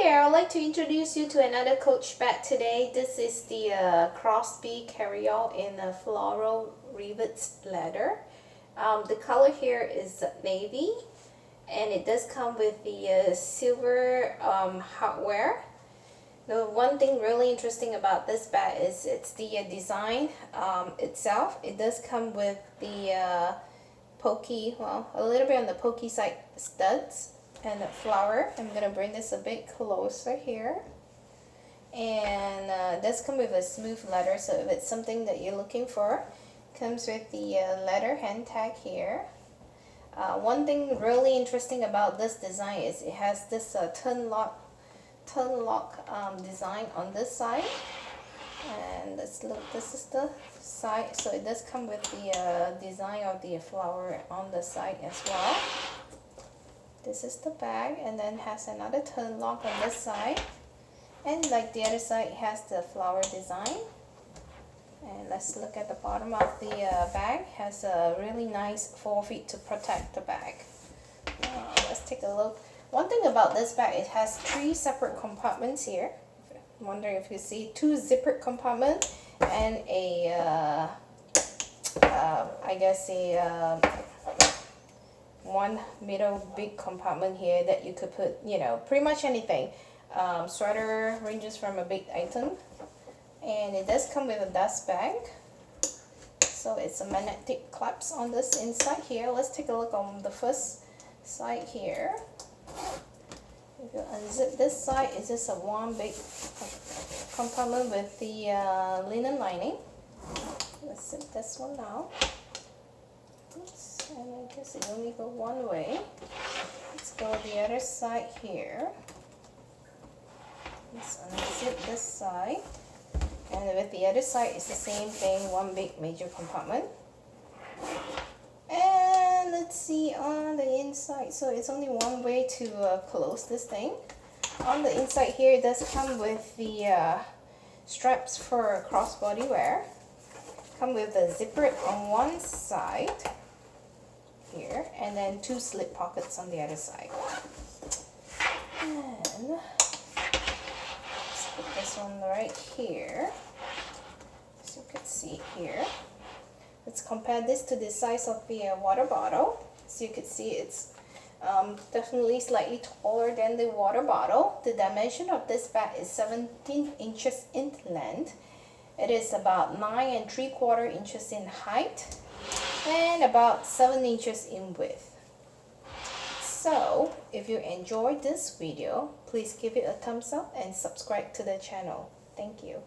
there, I'd like to introduce you to another Coach bag today. This is the Crosby Carryall in a Floral Rivets leather. The color here is navy, and it does come with the silver hardware. The one thing really interesting about this bag is it's the design itself. It does come with the pokey, well, a little bit on the pokey side studs and a flower. I'm gonna bring this a bit closer here, and it does come with a smooth leather, so if it's something that you're looking for, comes with the leather hand tag here. One thing really interesting about this design is it has this turn lock design on this side, and let's look, this is the side, so it does come with the design of the flower on the side as well. This is the bag, and then has another turn lock on this side, and like the other side, it has the flower design. And let's look at the bottom of the bag. It has a really nice forefeet to protect the bag. Let's take a look. One thing about this bag, it has 3 separate compartments here. I'm wondering if you see 2 zippered compartments and a I guess a one middle big compartment here that you could put, you know, pretty much anything. Sweater ranges from a big item, and it does come with a dust bag. So it's a magnetic clasp on this inside here. Let's take a look on the first side here. If you unzip this side, it's just a one big compartment with the linen lining. Let's zip this one now. Oops, and I guess it only goes one way. Let's go the other side here. Let's unzip this side. And with the other side, it's the same thing, one big major compartment. And let's see on the inside, so it's only one way to close this thing. On the inside here, it does come with the straps for crossbody wear. Come with a zipper on one side here, and then 2 slip pockets on the other side. And let's put this one right here, so you can see here. Let's compare this to the size of the water bottle. So you can see it's definitely slightly taller than the water bottle. The dimension of this bag is 17 inches in length. It is about 9 3/4 inches in height and about 7 inches in width. So if you enjoyed this video, please give it a thumbs up and subscribe to the channel. Thank you.